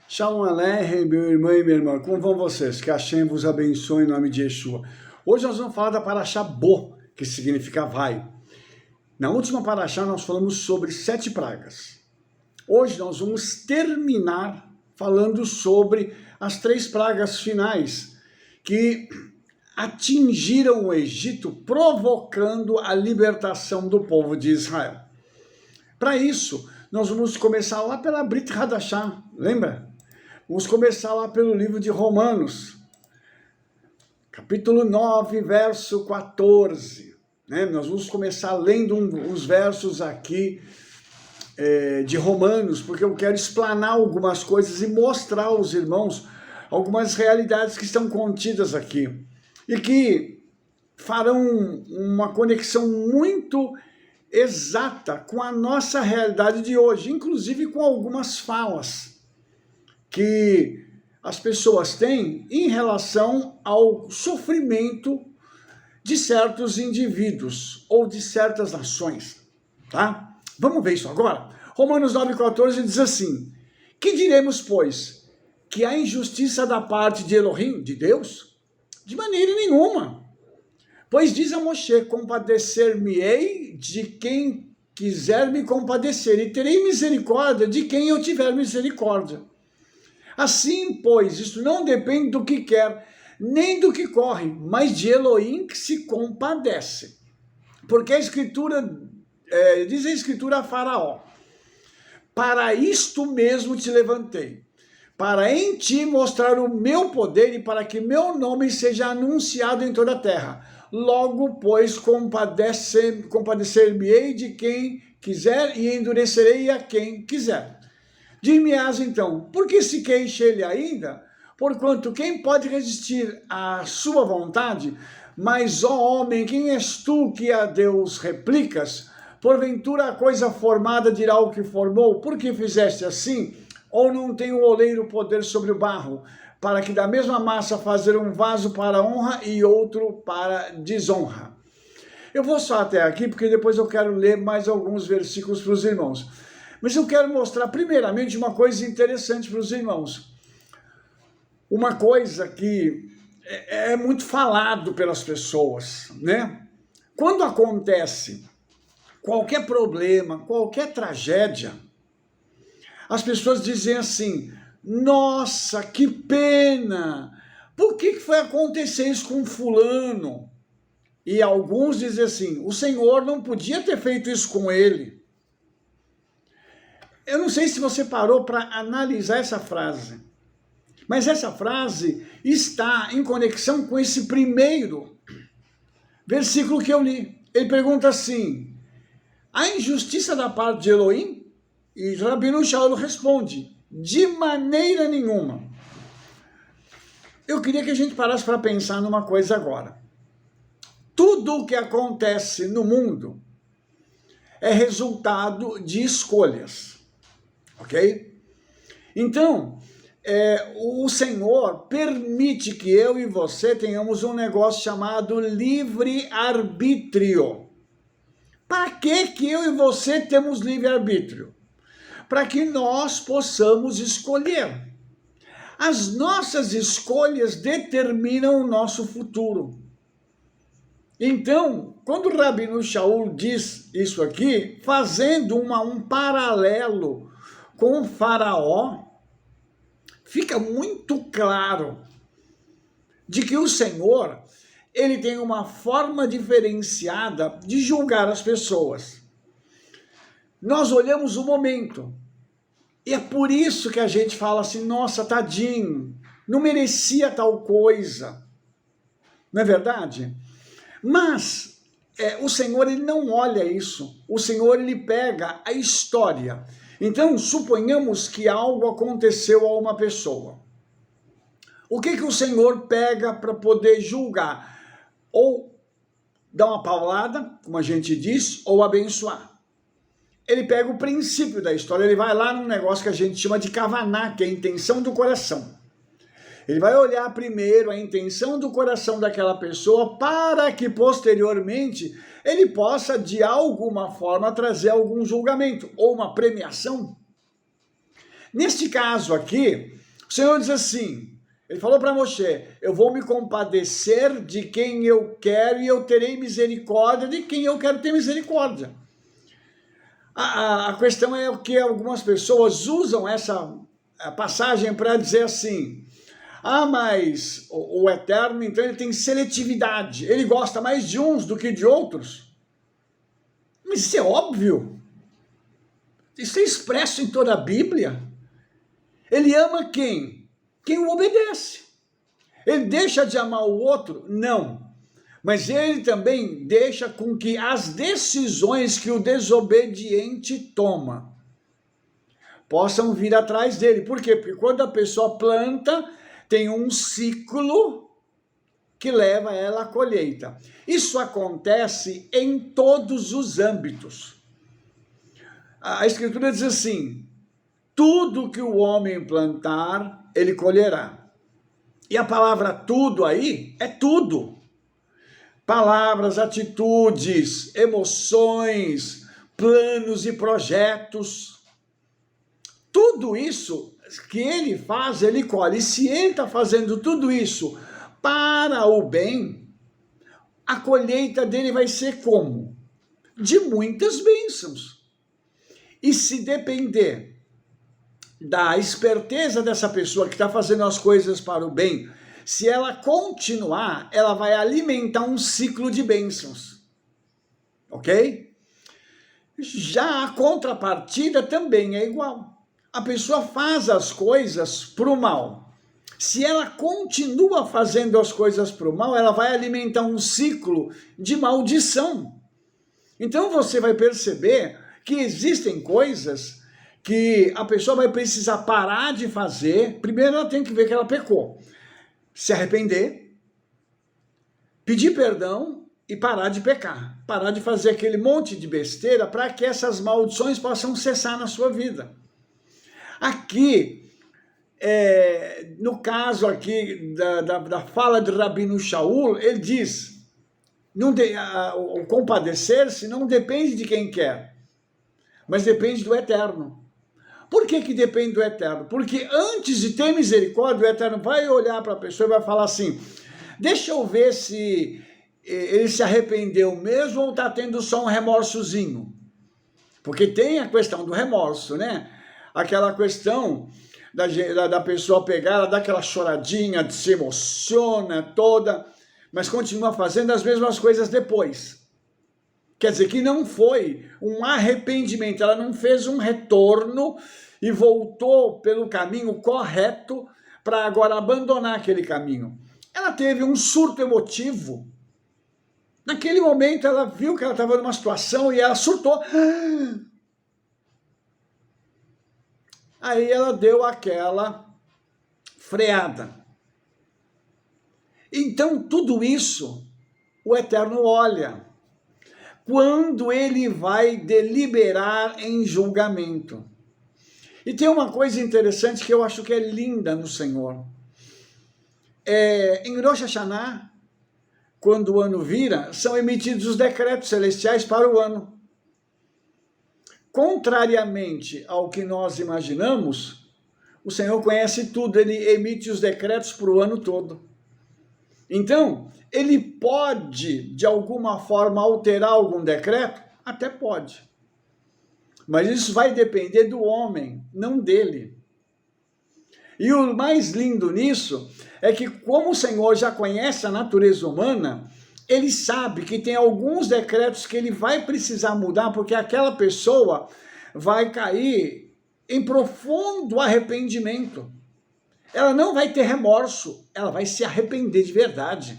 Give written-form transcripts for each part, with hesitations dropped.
Shalom Aleichem, meu irmão e minha irmã, como vão vocês? Que Hashem vos abençoe em nome de Yeshua. Hoje nós vamos falar da Parashá Bo, que significa vai. Na última Parashá nós falamos sobre 7 pragas. Hoje nós vamos terminar falando sobre as 3 pragas finais que atingiram o Egito, provocando a libertação do povo de Israel. Para isso, nós vamos começar lá pela Brit Hadashah, lembra? Vamos começar lá pelo livro de Romanos, capítulo 9, verso 14. Nós vamos começar lendo uns versos aqui de Romanos, porque eu quero explanar algumas coisas e mostrar aos irmãos algumas realidades que estão contidas aqui e que farão uma conexão muito exata com a nossa realidade de hoje, inclusive com algumas falas que as pessoas têm em relação ao sofrimento de certos indivíduos ou de certas nações, tá? Vamos ver isso agora? Romanos 9,14 diz assim: que diremos, pois? Que há injustiça da parte de Elohim, de Deus? De maneira nenhuma. Pois diz a Moshe: compadecer-me-ei de quem quiser me compadecer, e terei misericórdia de quem eu tiver misericórdia. Assim, pois, isso não depende do que quer, nem do que corre, mas de Elohim que se compadece. Porque a Escritura, diz a Escritura a Faraó: para isto mesmo te levantei, para em ti mostrar o meu poder e para que meu nome seja anunciado em toda a terra. Logo, pois, compadecer-me-ei de quem quiser e endurecerei a quem quiser. Dir-me-ás então, por que se queixa ele ainda? Porquanto quem pode resistir à sua vontade? Mas, ó homem, quem és tu que a Deus replicas? Porventura a coisa formada dirá o que formou, por que fizeste assim? Ou não tem o oleiro poder sobre o barro, para que da mesma massa fazer um vaso para honra e outro para desonra? Eu vou só até aqui, porque depois eu quero ler mais alguns versículos para os irmãos. Mas eu quero mostrar primeiramente uma coisa interessante para os irmãos. Uma coisa que é muito falado pelas pessoas, né? Quando acontece qualquer problema, qualquer tragédia, as pessoas dizem assim: nossa, que pena! Por que foi acontecer isso com fulano? E alguns dizem assim: o Senhor não podia ter feito isso com ele. Eu não sei se você parou para analisar essa frase, mas essa frase está em conexão com esse primeiro versículo que eu li. Ele pergunta assim: a injustiça da parte de Elohim? E Rabino Shaul responde: de maneira nenhuma. Eu queria que a gente parasse para pensar numa coisa agora. Tudo o que acontece no mundo é resultado de escolhas, ok? Então, o Senhor permite que eu e você tenhamos um negócio chamado livre-arbítrio. Para que eu e você temos livre-arbítrio? Para que nós possamos escolher. As nossas escolhas determinam o nosso futuro. Então, quando o Rabino Shaul diz isso aqui, fazendo um paralelo com o Faraó, fica muito claro de que o Senhor, ele tem uma forma diferenciada de julgar as pessoas. Nós olhamos o momento, e é por isso que a gente fala assim: nossa, tadinho, não merecia tal coisa. Não é verdade? Mas o Senhor, ele não olha isso. O Senhor, ele pega a história. Então, suponhamos que algo aconteceu a uma pessoa. O que o Senhor pega para poder julgar? Ou dar uma paulada, como a gente diz, ou abençoar. Ele pega o princípio da história, ele vai lá num negócio que a gente chama de kavaná, que é a intenção do coração. Ele vai olhar primeiro a intenção do coração daquela pessoa para que posteriormente ele possa de alguma forma trazer algum julgamento ou uma premiação. Neste caso aqui, o Senhor diz assim, ele falou para Moshe, eu vou me compadecer de quem eu quero e eu terei misericórdia de quem eu quero ter misericórdia. A questão é que algumas pessoas usam essa passagem para dizer assim, mas o Eterno, então, ele tem seletividade, ele gosta mais de uns do que de outros. Mas isso é óbvio, isso é expresso em toda a Bíblia. Ele ama quem? Quem o obedece. Ele deixa de amar o outro? Não. Mas ele também deixa com que as decisões que o desobediente toma possam vir atrás dele. Por quê? Porque quando a pessoa planta, tem um ciclo que leva ela à colheita. Isso acontece em todos os âmbitos. A Escritura diz assim, tudo que o homem plantar, ele colherá. E a palavra tudo aí é tudo. Palavras, atitudes, emoções, planos e projetos. Tudo isso que ele faz, ele colhe. E se ele está fazendo tudo isso para o bem, a colheita dele vai ser como? De muitas bênçãos. E se depender da esperteza dessa pessoa que está fazendo as coisas para o bem, se ela continuar, ela vai alimentar um ciclo de bênçãos. Ok? Já a contrapartida também é igual. A pessoa faz as coisas para o mal. Se ela continua fazendo as coisas para o mal, ela vai alimentar um ciclo de maldição. Então você vai perceber que existem coisas que a pessoa vai precisar parar de fazer. Primeiro ela tem que ver que ela pecou. Se arrepender, pedir perdão e parar de pecar. Parar de fazer aquele monte de besteira para que essas maldições possam cessar na sua vida. Aqui, no caso aqui da fala de Rabino Shaul, ele diz, o compadecer-se não depende de quem quer, mas depende do Eterno. Por que que depende do Eterno? Porque antes de ter misericórdia, o Eterno vai olhar para a pessoa e vai falar assim, deixa eu ver se ele se arrependeu mesmo ou está tendo só um remorsozinho. Porque tem a questão do remorso, né? Aquela questão da pessoa pegar, ela dá aquela choradinha, se emociona toda, mas continua fazendo as mesmas coisas depois. Quer dizer que não foi um arrependimento, ela não fez um retorno e voltou pelo caminho correto para agora abandonar aquele caminho. Ela teve um surto emotivo. Naquele momento ela viu que ela estava numa situação e ela surtou. Aí ela deu aquela freada. Então tudo isso o Eterno olha quando ele vai deliberar em julgamento. E tem uma coisa interessante que eu acho que é linda no Senhor. Em Rosh Hashanah, quando o ano vira, são emitidos os decretos celestiais para o ano. Contrariamente ao que nós imaginamos, o Senhor conhece tudo, ele emite os decretos para o ano todo. Então, ele pode, de alguma forma, alterar algum decreto? Até pode. Mas isso vai depender do homem, não dele. E o mais lindo nisso é que, como o Senhor já conhece a natureza humana, ele sabe que tem alguns decretos que ele vai precisar mudar, porque aquela pessoa vai cair em profundo arrependimento. Ela não vai ter remorso, ela vai se arrepender de verdade.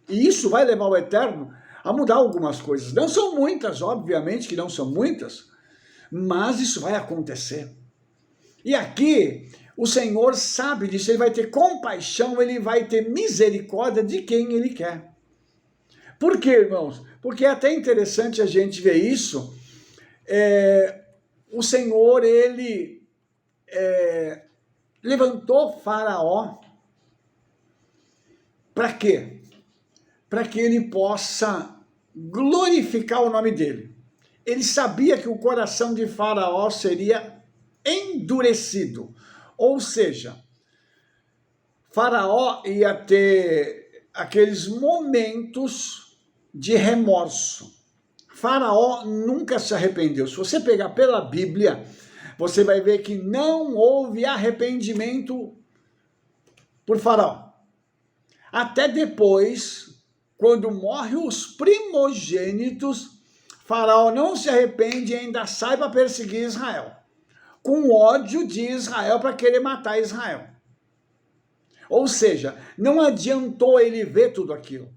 E isso vai levar o Eterno a mudar algumas coisas. Não são muitas, obviamente que não são muitas, mas isso vai acontecer. E aqui, o Senhor sabe disso, ele vai ter compaixão, ele vai ter misericórdia de quem ele quer. Por quê, irmãos? Porque é até interessante a gente ver isso. O Senhor, ele levantou Faraó. Para quê? Para que ele possa glorificar o nome dele. Ele sabia que o coração de Faraó seria endurecido. Ou seja, Faraó ia ter aqueles momentos de remorso. Faraó nunca se arrependeu. Se você pegar pela Bíblia, você vai ver que não houve arrependimento por Faraó. Até depois, quando morrem os primogênitos, Faraó não se arrepende e ainda sai para perseguir Israel, com ódio de Israel para querer matar Israel. Ou seja, não adiantou ele ver tudo aquilo.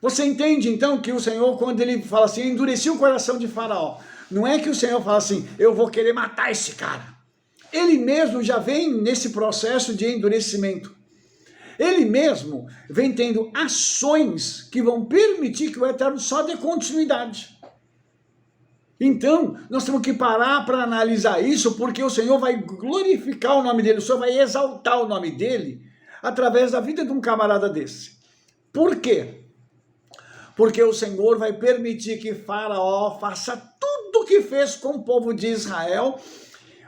Você entende então que o Senhor, quando ele fala assim, endureci o coração de Faraó, não é que o Senhor fala assim, eu vou querer matar esse cara. Ele mesmo já vem nesse processo de endurecimento. Ele mesmo vem tendo ações que vão permitir que o Eterno só dê continuidade. Então, nós temos que parar para analisar isso, porque o Senhor vai glorificar o nome dele, o Senhor vai exaltar o nome dele através da vida de um camarada desse. Por quê? Porque o Senhor vai permitir que Faraó faça tudo o que fez com o povo de Israel.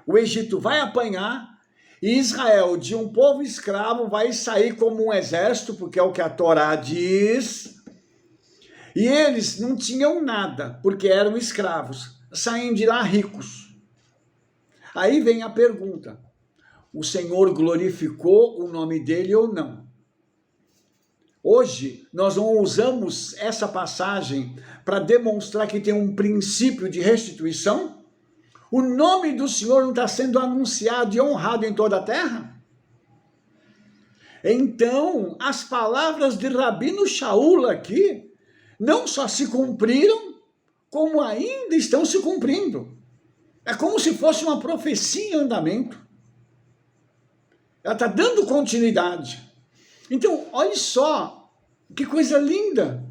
O Egito vai apanhar e Israel, de um povo escravo, vai sair como um exército, porque é o que a Torá diz. E eles não tinham nada, porque eram escravos, saem de lá ricos. Aí vem a pergunta, o Senhor glorificou o nome dele ou não? Hoje, nós não usamos essa passagem para demonstrar que tem um princípio de restituição? O nome do Senhor não está sendo anunciado e honrado em toda a terra? Então, as palavras de Rabino Shaul aqui, não só se cumpriram, como ainda estão se cumprindo. É como se fosse uma profecia em andamento. Ela está dando continuidade. Então, olha só, que coisa linda.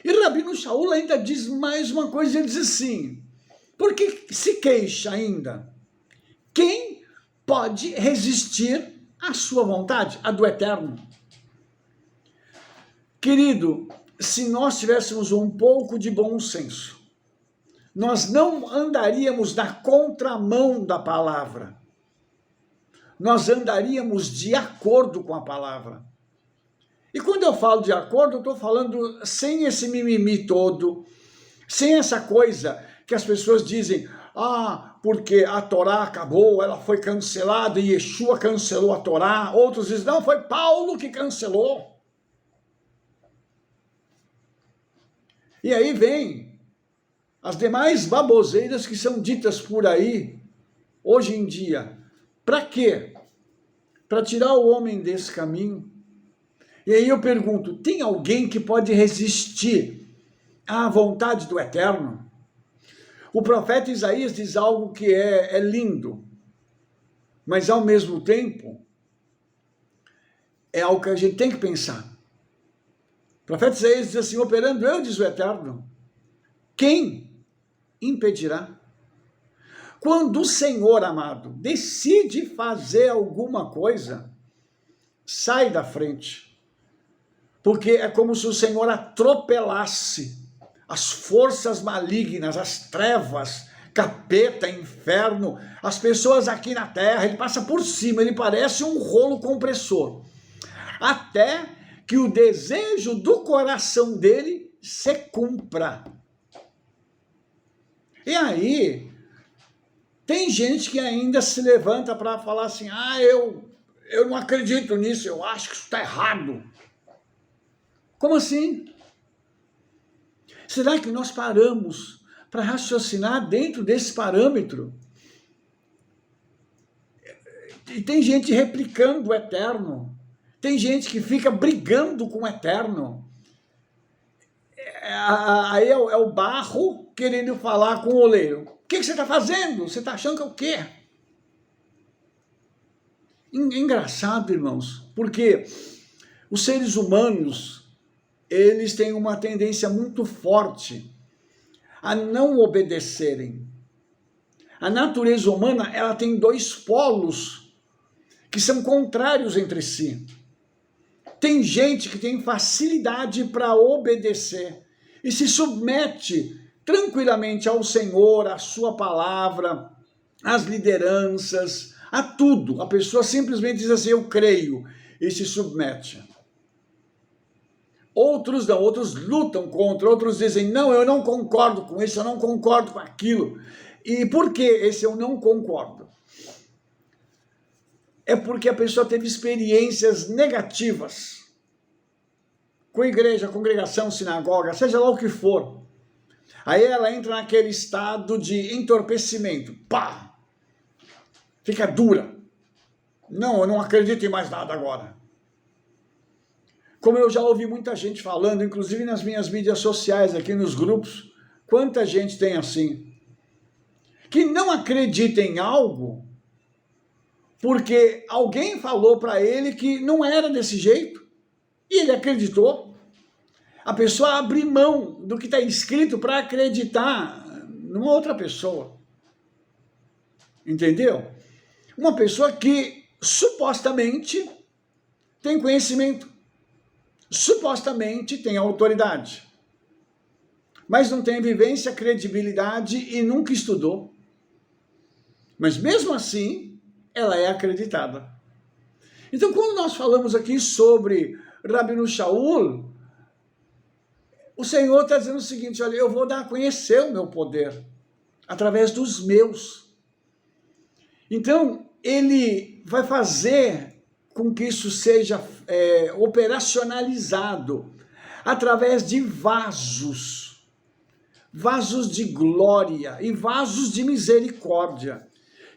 E Rabino Shaul ainda diz mais uma coisa, ele diz assim, por que se queixa ainda? Quem pode resistir à sua vontade, à do Eterno? Querido, se nós tivéssemos um pouco de bom senso, nós não andaríamos na contramão da palavra. Nós andaríamos de acordo com a palavra. E quando eu falo de acordo, eu estou falando sem esse mimimi todo, sem essa coisa que as pessoas dizem, porque a Torá acabou, ela foi cancelada e Yeshua cancelou a Torá. Outros dizem, não, foi Paulo que cancelou. E aí vem as demais baboseiras que são ditas por aí, hoje em dia. Para quê? Para tirar o homem desse caminho. E aí eu pergunto, tem alguém que pode resistir à vontade do Eterno? O profeta Isaías diz algo que é lindo, mas ao mesmo tempo é algo que a gente tem que pensar. O profeta Isaías diz assim, operando eu, diz o Eterno, quem impedirá? Quando o Senhor, amado, decide fazer alguma coisa, sai da frente. Porque é como se o Senhor atropelasse as forças malignas, as trevas, capeta, inferno, as pessoas aqui na terra, ele passa por cima, ele parece um rolo compressor. Até que o desejo do coração dele se cumpra. E aí, tem gente que ainda se levanta para falar assim, eu não acredito nisso, eu acho que isso está errado. Como assim? Será que nós paramos para raciocinar dentro desse parâmetro? E tem gente replicando o Eterno. Tem gente que fica brigando com o Eterno. Aí é o barro querendo falar com o oleiro. O que você está fazendo? Você está achando que é o quê? Engraçado, irmãos, porque os seres humanos, eles têm uma tendência muito forte a não obedecerem. A natureza humana, ela tem dois polos que são contrários entre si. Tem gente que tem facilidade para obedecer e se submete tranquilamente ao Senhor, à sua palavra, às lideranças, a tudo. A pessoa simplesmente diz assim, eu creio, e se submete. Outros não, outros lutam contra, outros dizem, não, eu não concordo com isso, eu não concordo com aquilo. E por que esse eu não concordo? É porque a pessoa teve experiências negativas com igreja, congregação, sinagoga, seja lá o que for. Aí ela entra naquele estado de entorpecimento. Pá! Fica dura. Não, eu não acredito em mais nada agora. Como eu já ouvi muita gente falando, inclusive nas minhas mídias sociais, aqui nos grupos, quanta gente tem assim, que não acredita em algo porque alguém falou para ele que não era desse jeito e ele acreditou. A pessoa abre mão do que está escrito para acreditar numa outra pessoa. Entendeu? Uma pessoa que supostamente tem conhecimento, supostamente tem autoridade, mas não tem vivência, credibilidade e nunca estudou. Mas mesmo assim, ela é acreditada. Então, quando nós falamos aqui sobre Rabino Shaul, o Senhor está dizendo o seguinte, olha, eu vou dar a conhecer o meu poder através dos meus. Então, ele vai fazer com que isso seja operacionalizado através de vasos, vasos de glória e vasos de misericórdia,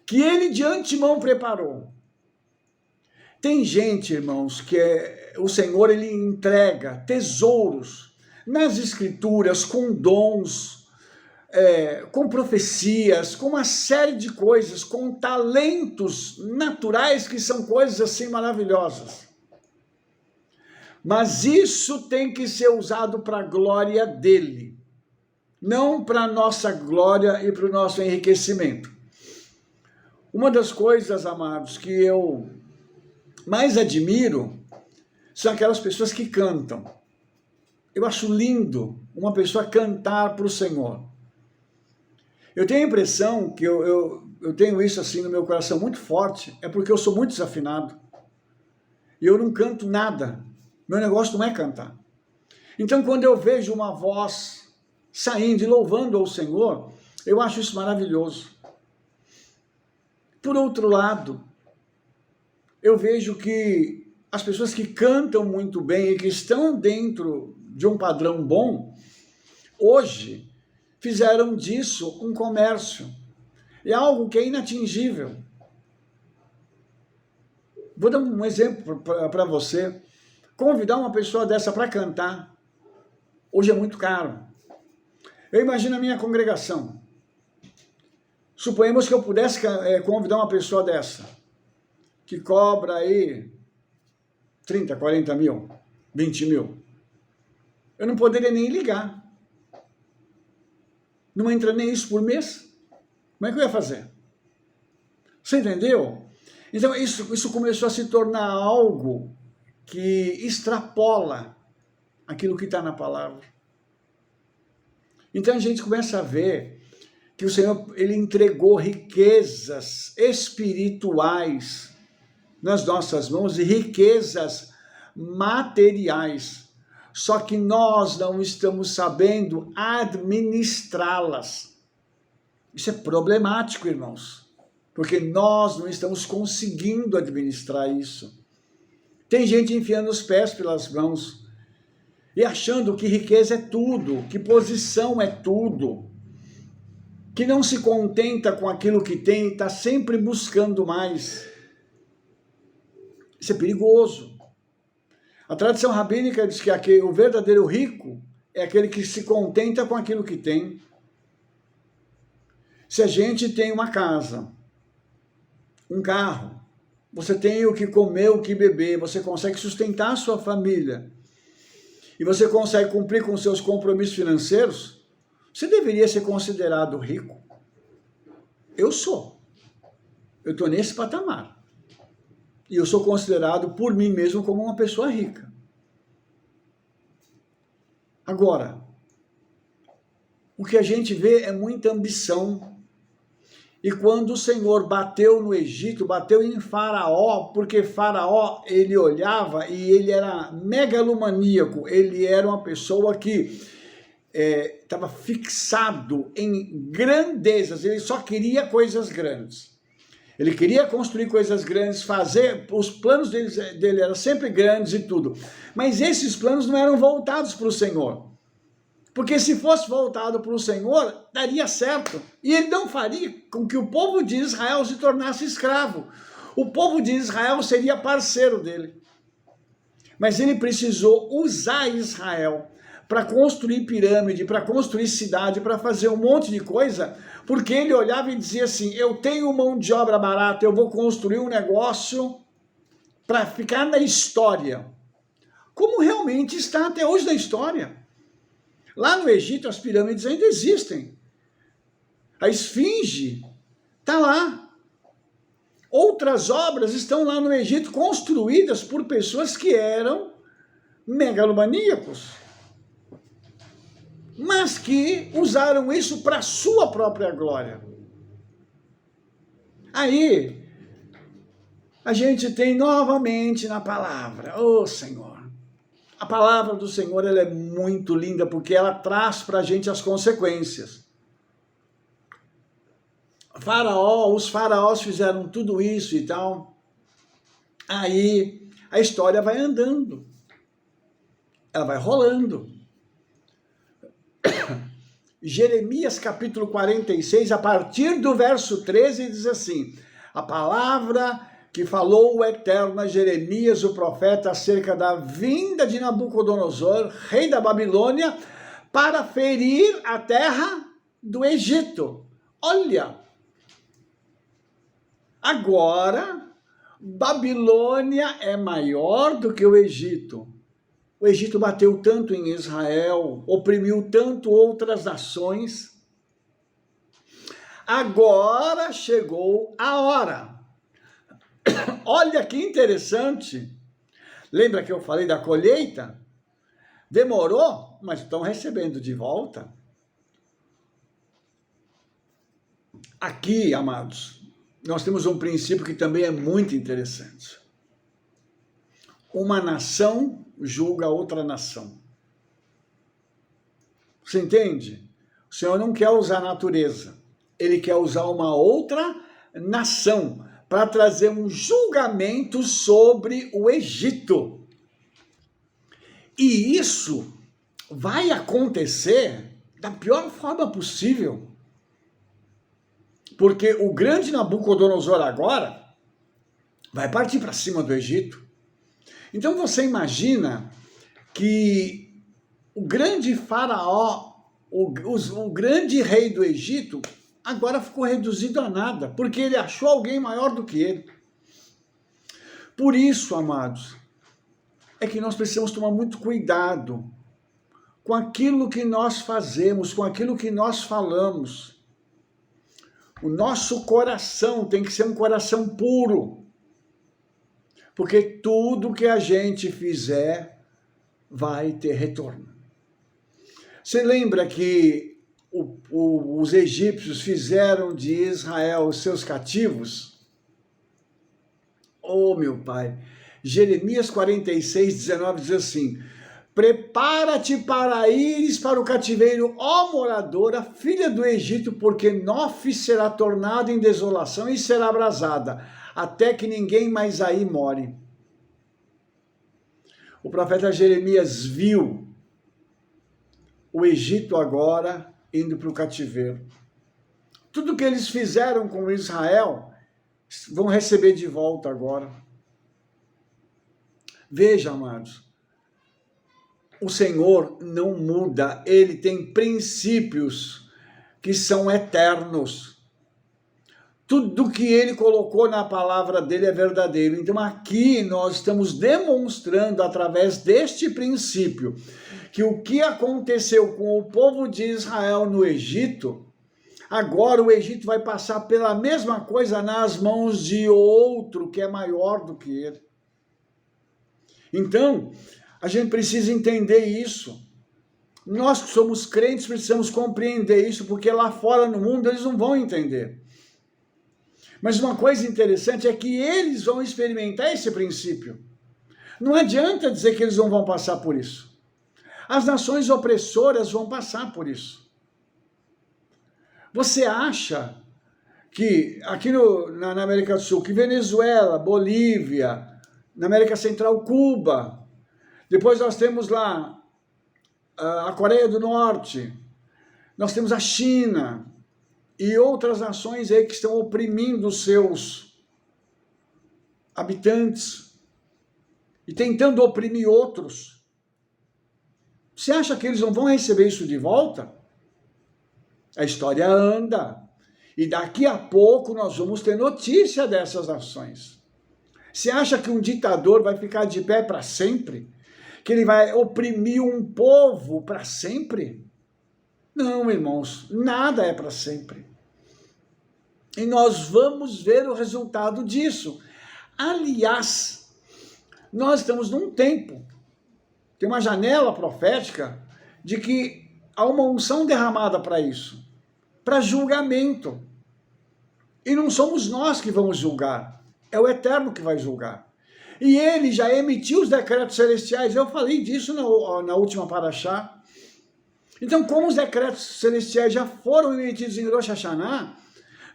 que ele de antemão preparou. Tem gente, irmãos, que o Senhor ele entrega tesouros nas escrituras, com dons, com profecias, com uma série de coisas, com talentos naturais que são coisas assim maravilhosas. Mas isso tem que ser usado para a glória dele, não para a nossa glória e para o nosso enriquecimento. Uma das coisas, amados, que eu mais admiro são aquelas pessoas que cantam. Eu acho lindo uma pessoa cantar para o Senhor. Eu tenho a impressão que eu tenho isso assim no meu coração muito forte, é porque eu sou muito desafinado. E eu não canto nada. Meu negócio não é cantar. Então, quando eu vejo uma voz saindo e louvando ao Senhor, eu acho isso maravilhoso. Por outro lado, eu vejo que as pessoas que cantam muito bem e que estão dentro de um padrão bom, hoje fizeram disso um comércio. É algo que é inatingível. Vou dar um exemplo para você. Convidar uma pessoa dessa para cantar, hoje é muito caro. Eu imagino a minha congregação. Suponhamos que eu pudesse convidar uma pessoa dessa, que cobra aí 30, 40 mil, 20 mil. Eu não poderia nem ligar. Não entra nem isso por mês. Como é que eu ia fazer? Você entendeu? Então isso começou a se tornar algo que extrapola aquilo que está na palavra. Então a gente começa a ver que o Senhor ele entregou riquezas espirituais nas nossas mãos e riquezas materiais. Só que nós não estamos sabendo administrá-las. Isso é problemático, irmãos, porque nós não estamos conseguindo administrar isso. Tem gente enfiando os pés pelas mãos e achando que riqueza é tudo, que posição é tudo, que não se contenta com aquilo que tem, está sempre buscando mais. Isso é perigoso. A tradição rabínica diz que o verdadeiro rico é aquele que se contenta com aquilo que tem. Se a gente tem uma casa, um carro, você tem o que comer, o que beber, você consegue sustentar a sua família e você consegue cumprir com seus compromissos financeiros, você deveria ser considerado rico. Eu sou. Eu estou nesse patamar. E eu sou considerado por mim mesmo como uma pessoa rica. Agora, o que a gente vê é muita ambição. E quando o Senhor bateu no Egito, bateu em Faraó, porque Faraó, ele olhava e ele era megalomaníaco, ele era uma pessoa que estava fixado em grandezas, ele só queria coisas grandes. Ele queria construir coisas grandes, fazer, os planos dele eram sempre grandes e tudo. Mas esses planos não eram voltados para o Senhor. Porque se fosse voltado para o Senhor, daria certo. E ele não faria com que o povo de Israel se tornasse escravo. O povo de Israel seria parceiro dele. Mas ele precisou usar Israel para construir pirâmide, para construir cidade, para fazer um monte de coisa, porque ele olhava e dizia assim, eu tenho mão de obra barata, eu vou construir um negócio para ficar na história. Como realmente está até hoje na história. Lá no Egito as pirâmides ainda existem. A esfinge está lá. Outras obras estão lá no Egito construídas por pessoas que eram megalomaníacos, mas que usaram isso para a sua própria glória. Aí, a gente tem novamente na palavra, ô Senhor, a palavra do Senhor ela é muito linda, porque ela traz para a gente as consequências. Os faraós fizeram tudo isso e tal, aí a história vai andando, ela vai rolando. Jeremias capítulo 46, a partir do verso 13, diz assim, a palavra que falou o Eterno a Jeremias, o profeta, acerca da vinda de Nabucodonosor, rei da Babilônia, para ferir a terra do Egito. Olha, agora, Babilônia é maior do que o Egito. O Egito bateu tanto em Israel, oprimiu tanto outras nações. Agora chegou a hora. Olha que interessante. Lembra que eu falei da colheita? Demorou, mas estão recebendo de volta. Aqui, amados, nós temos um princípio que também é muito interessante. Uma nação julga outra nação. Você entende? O Senhor não quer usar a natureza. Ele quer usar uma outra nação para trazer um julgamento sobre o Egito. E isso vai acontecer da pior forma possível. Porque o grande Nabucodonosor agora vai partir para cima do Egito. Então você imagina que o grande faraó, o grande rei do Egito, agora ficou reduzido a nada, porque ele achou alguém maior do que ele. Por isso, amados, é que nós precisamos tomar muito cuidado com aquilo que nós fazemos, com aquilo que nós falamos. O nosso coração tem que ser um coração puro, porque tudo que a gente fizer vai ter retorno. Você lembra que os egípcios fizeram de Israel os seus cativos? Oh, meu pai! Jeremias 46, 19 diz assim, prepara-te para ires para o cativeiro, ó moradora, filha do Egito, porque Nof será tornada em desolação e será abrasada, até que ninguém mais aí more. O profeta Jeremias viu o Egito agora indo para o cativeiro. Tudo que eles fizeram com Israel, vão receber de volta agora. Veja, amados, o Senhor não muda, ele tem princípios que são eternos. Tudo que ele colocou na palavra dele é verdadeiro. Então aqui nós estamos demonstrando através deste princípio que o que aconteceu com o povo de Israel no Egito, agora o Egito vai passar pela mesma coisa nas mãos de outro que é maior do que ele. Então, a gente precisa entender isso. Nós que somos crentes precisamos compreender isso, porque lá fora no mundo eles não vão entender. Mas uma coisa interessante é que eles vão experimentar esse princípio. Não adianta dizer que eles não vão passar por isso. As nações opressoras vão passar por isso. Você acha que aqui na América do Sul, que Venezuela, Bolívia, na América Central, Cuba, depois nós temos lá a Coreia do Norte, nós temos a China e outras nações aí que estão oprimindo os seus habitantes e tentando oprimir outros. Você acha que eles não vão receber isso de volta? A história anda. E daqui a pouco nós vamos ter notícia dessas nações. Você acha que um ditador vai ficar de pé para sempre? Que ele vai oprimir um povo para sempre? Não, irmãos, nada é para sempre. E nós vamos ver o resultado disso. Aliás, nós estamos num tempo, tem uma janela profética de que há uma unção derramada para isso, para julgamento. E não somos nós que vamos julgar, é o Eterno que vai julgar. E ele já emitiu os decretos celestiais, eu falei disso na última paraxá. Então, como os decretos celestiais já foram emitidos em Rosh Hashanah,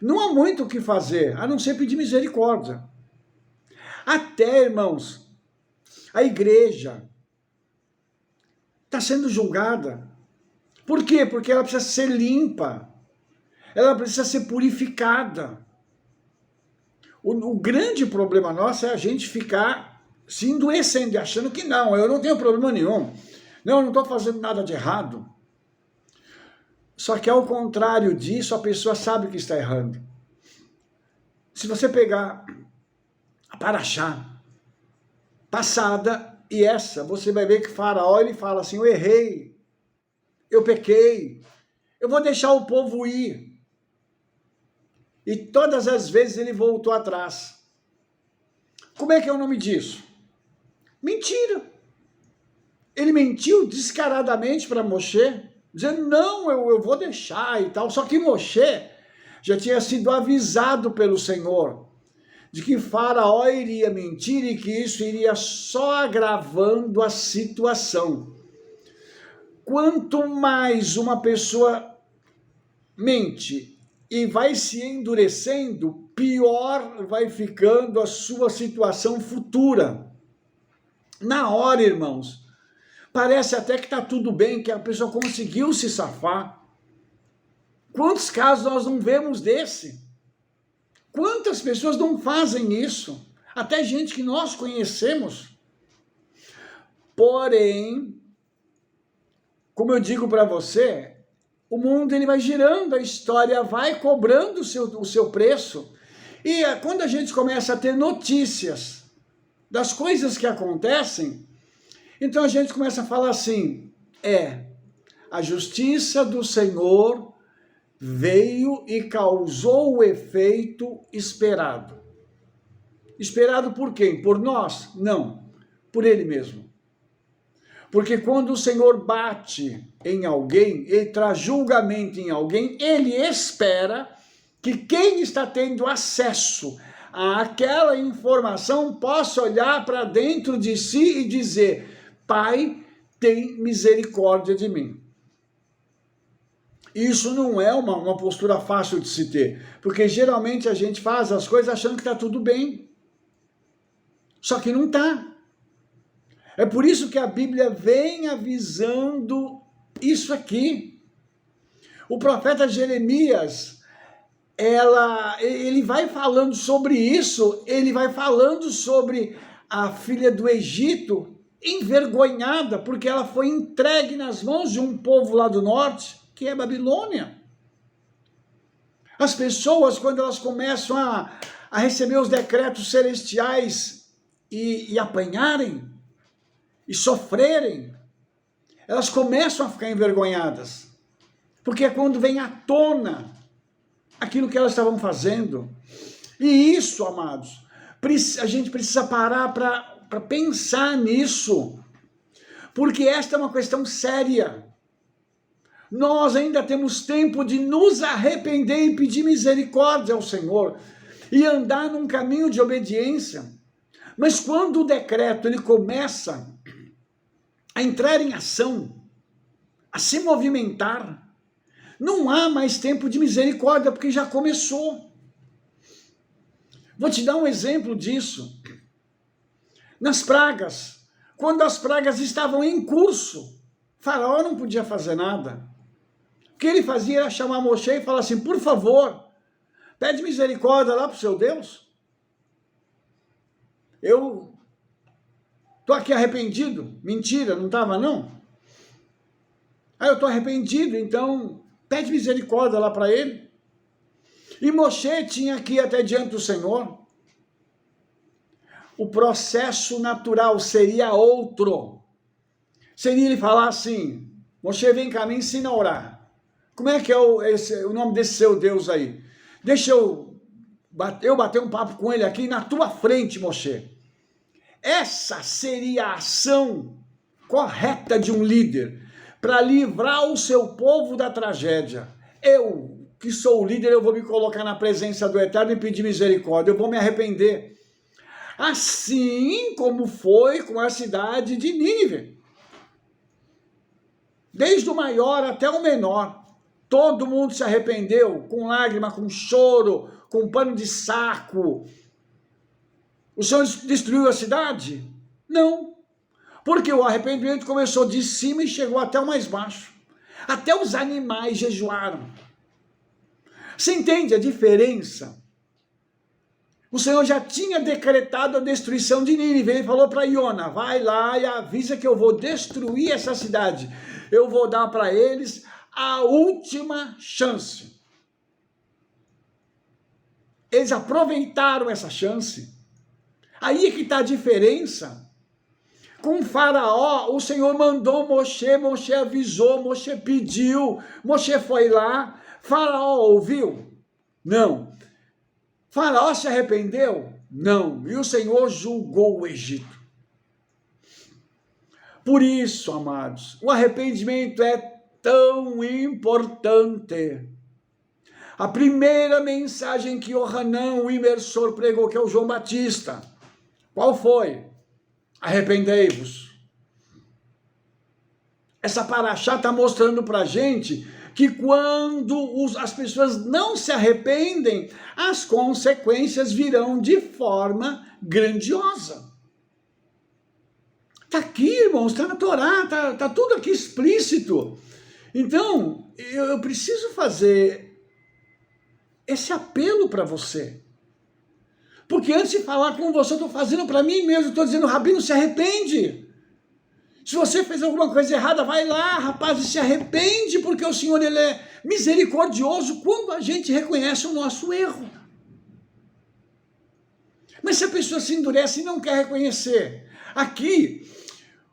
não há muito o que fazer, a não ser pedir misericórdia. Até, irmãos, a igreja está sendo julgada. Por quê? Porque ela precisa ser limpa, ela precisa ser purificada. O grande problema nosso é a gente ficar se endurecendo, achando que não, eu não tenho problema nenhum, não, eu não estou fazendo nada de errado. Só que ao contrário disso, a pessoa sabe que está errando. Se você pegar a paraxá passada e essa, você vai ver que Faraó ele fala assim, eu errei, eu pequei, eu vou deixar o povo ir. E todas as vezes ele voltou atrás. Como é que é o nome disso? Mentira. Ele mentiu descaradamente para Moshe, dizendo, não, eu vou deixar e tal. Só que Moshe já tinha sido avisado pelo Senhor de que Faraó iria mentir e que isso iria só agravando a situação. Quanto mais uma pessoa mente e vai se endurecendo, pior vai ficando a sua situação futura. Na hora, irmãos, parece até que está tudo bem, que a pessoa conseguiu se safar. Quantos casos nós não vemos desse? Quantas pessoas não fazem isso? Até gente que nós conhecemos. Porém, como eu digo para você, o mundo ele vai girando, a história vai cobrando o seu preço. E quando a gente começa a ter notícias das coisas que acontecem, então a gente começa a falar assim, a justiça do Senhor veio e causou o efeito esperado. Esperado por quem? Por nós? Não, por Ele mesmo. Porque quando o Senhor bate em alguém, Ele traz julgamento em alguém, Ele espera que quem está tendo acesso àquela informação possa olhar para dentro de si e dizer, Pai, tem misericórdia de mim. Isso não é uma postura fácil de se ter, porque geralmente a gente faz as coisas achando que está tudo bem, só que não está. É por isso que a Bíblia vem avisando isso aqui. O profeta Jeremias, ele vai falando sobre isso, ele vai falando sobre a filha do Egito, envergonhada, porque ela foi entregue nas mãos de um povo lá do norte, que é Babilônia. As pessoas, quando elas começam a receber os decretos celestiais e apanharem, e sofrerem, elas começam a ficar envergonhadas, porque é quando vem à tona aquilo que elas estavam fazendo. E isso, amados, a gente precisa parar para pensar nisso, porque esta é uma questão séria. Nós ainda temos tempo de nos arrepender e pedir misericórdia ao Senhor. e andar num caminho de obediência. Mas quando o decreto ele começa a entrar em ação, a se movimentar, não há mais tempo de misericórdia, porque já começou. Vou te dar um exemplo disso. Nas pragas, quando as pragas estavam em curso, Faraó não podia fazer nada. O que ele fazia era chamar Moshe e falar assim, por favor, pede misericórdia lá para o seu Deus. Eu estou aqui arrependido. Mentira, não estava não? Aí eu estou arrependido, então pede misericórdia lá para ele. E Moshe tinha que ir até diante do Senhor. O processo natural seria outro. Seria ele falar assim, Moshe, vem cá, me ensina a orar. Como é que é o nome desse seu Deus aí? Deixa eu bater um papo com ele aqui na tua frente, Moshe. Essa seria a ação correta de um líder para livrar o seu povo da tragédia. Eu, que sou o líder, eu vou me colocar na presença do Eterno e pedir misericórdia, eu vou me arrepender. Assim como foi com a cidade de Nínive. Desde o maior até o menor, todo mundo se arrependeu, com lágrima, com choro, com pano de saco. O Senhor destruiu a cidade? Não, porque o arrependimento começou de cima e chegou até o mais baixo. Até os animais jejuaram. Você entende a diferença? O Senhor já tinha decretado a destruição de Nínive. Ele falou para Iona, vai lá e avisa que eu vou destruir essa cidade. Eu vou dar para eles a última chance. Eles aproveitaram essa chance. Aí é que está a diferença. Com Faraó, o Senhor mandou Moshe, Moshe avisou, Moshe pediu, Moshe foi lá, Faraó ouviu? Não. Faraó se arrependeu? Não. E o Senhor julgou o Egito. Por isso, amados, o arrependimento é tão importante. A primeira mensagem que Yohanan, o imersor, pregou, que é o João Batista, qual foi? Arrependei-vos. Essa paraxá está mostrando para a gente que quando as pessoas não se arrependem, as consequências virão de forma grandiosa. Está aqui, irmãos, está na Torá, está tudo aqui explícito. Então, eu preciso fazer esse apelo para você. Porque antes de falar com você, eu estou fazendo para mim mesmo, estou dizendo, Rabino, se arrepende. Se você fez alguma coisa errada, vai lá, rapaz, e se arrepende, porque o Senhor ele é misericordioso quando a gente reconhece o nosso erro. Mas se a pessoa se endurece e não quer reconhecer, aqui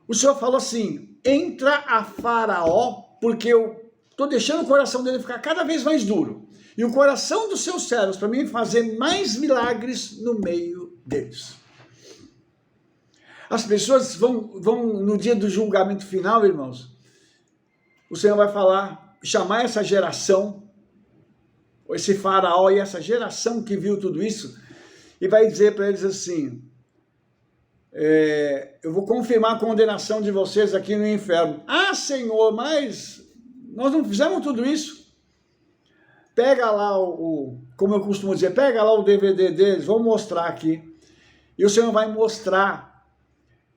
o Senhor falou assim, entra a Faraó, porque eu estou deixando o coração dele ficar cada vez mais duro. E o coração dos seus servos, para mim, fazer mais milagres no meio deles. As pessoas vão no dia do julgamento final, irmãos, o Senhor vai falar, chamar essa geração, esse Faraó e essa geração que viu tudo isso, e vai dizer para eles assim, eu vou confirmar a condenação de vocês aqui no inferno. Ah, Senhor, mas nós não fizemos tudo isso. Pega lá como eu costumo dizer, pega lá o DVD deles, vou mostrar aqui. E o Senhor vai mostrar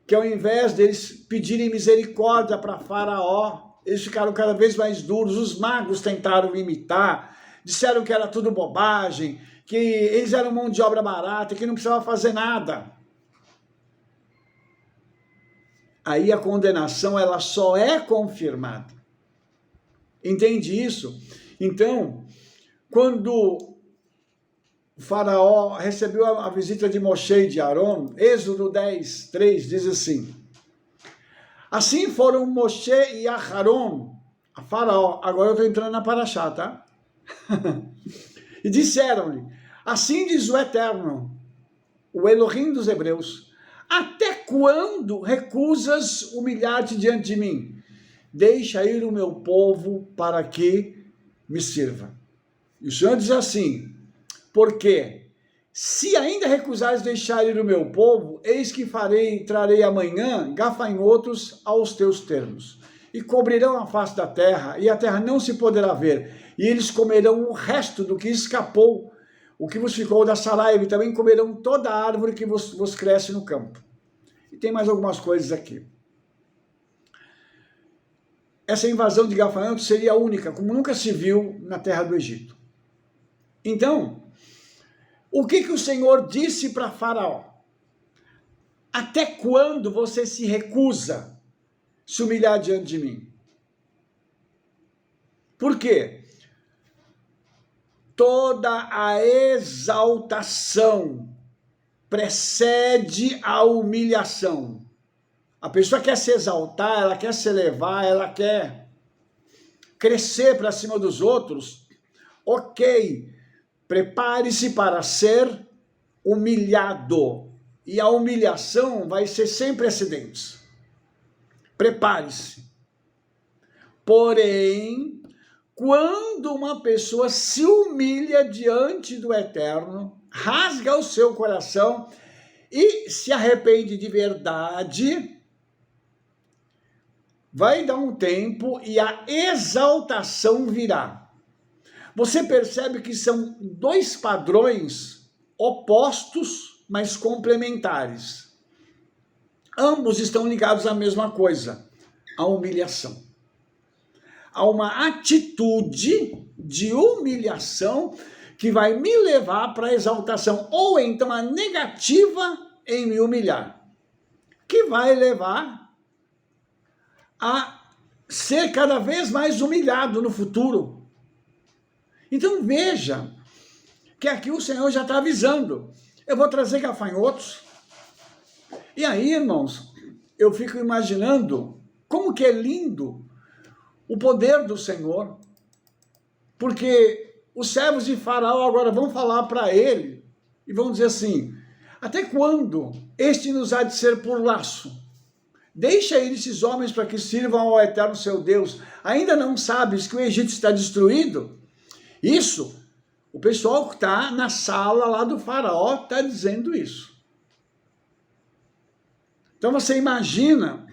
que ao invés deles pedirem misericórdia para Faraó, eles ficaram cada vez mais duros, os magos tentaram imitar, disseram que era tudo bobagem, que eles eram mão de obra barata, que não precisava fazer nada. Aí a condenação ela só é confirmada. Entende isso? Então, quando o Faraó recebeu a visita de Moshe e de Aron, Êxodo 10, 3 diz assim, assim foram Moshe e Aharon, a Faraó, agora eu estou entrando na paraxá, tá? E disseram-lhe, assim diz o Eterno, o Elohim dos Hebreus, até quando recusas humilhar-te diante de mim? Deixa ir o meu povo para que me sirva. E o Senhor diz assim, porque se ainda recusares deixar ir o meu povo, eis que trarei amanhã gafanhotos aos teus termos, e cobrirão a face da terra, e a terra não se poderá ver, e eles comerão o resto do que escapou, o que vos ficou da saraiva, e também comerão toda a árvore que vos cresce no campo. E tem mais algumas coisas aqui. Essa invasão de gafanhotos seria única, como nunca se viu na terra do Egito. Então, o que o Senhor disse para Faraó? Até quando você se recusa a se humilhar diante de mim? Por quê? Toda a exaltação precede a humilhação. A pessoa quer se exaltar, ela quer se elevar, ela quer crescer para cima dos outros. Ok, prepare-se para ser humilhado. E a humilhação vai ser sem precedentes. Prepare-se. Porém, quando uma pessoa se humilha diante do Eterno, rasga o seu coração e se arrepende de verdade, vai dar um tempo e a exaltação virá. Você percebe que são dois padrões opostos, mas complementares. Ambos estão ligados à mesma coisa, a humilhação. Há uma atitude de humilhação que vai me levar para a exaltação, ou então a negativa em me humilhar, que vai levar a ser cada vez mais humilhado no futuro. Então veja que aqui o Senhor já está avisando. Eu vou trazer gafanhotos. E aí, irmãos, eu fico imaginando como que é lindo o poder do Senhor, porque os servos de Faraó agora vão falar para ele e vão dizer assim: até quando este nos há de ser por laço? Deixa ir esses homens para que sirvam ao Eterno seu Deus. Ainda não sabes que o Egito está destruído? Isso, o pessoal que está na sala lá do Faraó está dizendo isso. Então você imagina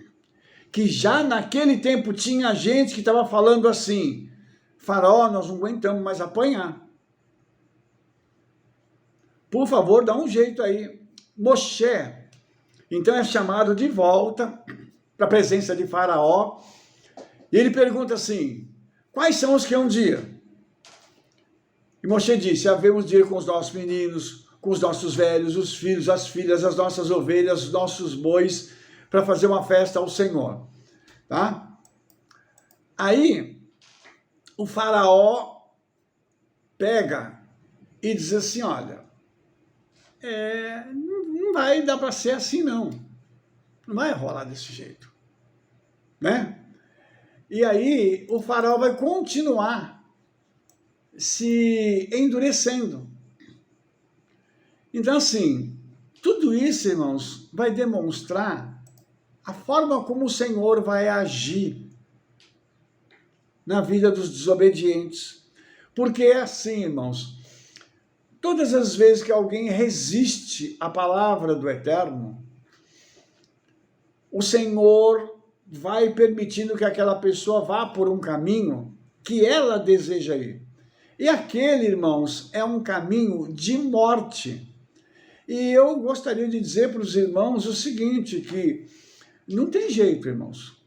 que já naquele tempo tinha gente que estava falando assim: Faraó, nós não aguentamos mais apanhar. Por favor, dá um jeito aí. Moshe, então, é chamado de volta para a presença de Faraó, e ele pergunta assim: quais são os que hão de ir? E Moshe disse: havemos de ir com os nossos meninos, com os nossos velhos, os filhos, as filhas, as nossas ovelhas, os nossos bois, para fazer uma festa ao Senhor. Tá? Aí, o Faraó pega e diz assim: olha, não vai dar para ser assim, não. Não vai rolar desse jeito. Né? E aí, o Faraó vai continuar se endurecendo. Então, assim, tudo isso, irmãos, vai demonstrar a forma como o Senhor vai agir na vida dos desobedientes. Porque é assim, irmãos, todas as vezes que alguém resiste à palavra do Eterno, o Senhor vai permitindo que aquela pessoa vá por um caminho que ela deseja ir. E aquele, irmãos, é um caminho de morte. E eu gostaria de dizer para os irmãos o seguinte, que não tem jeito, irmãos.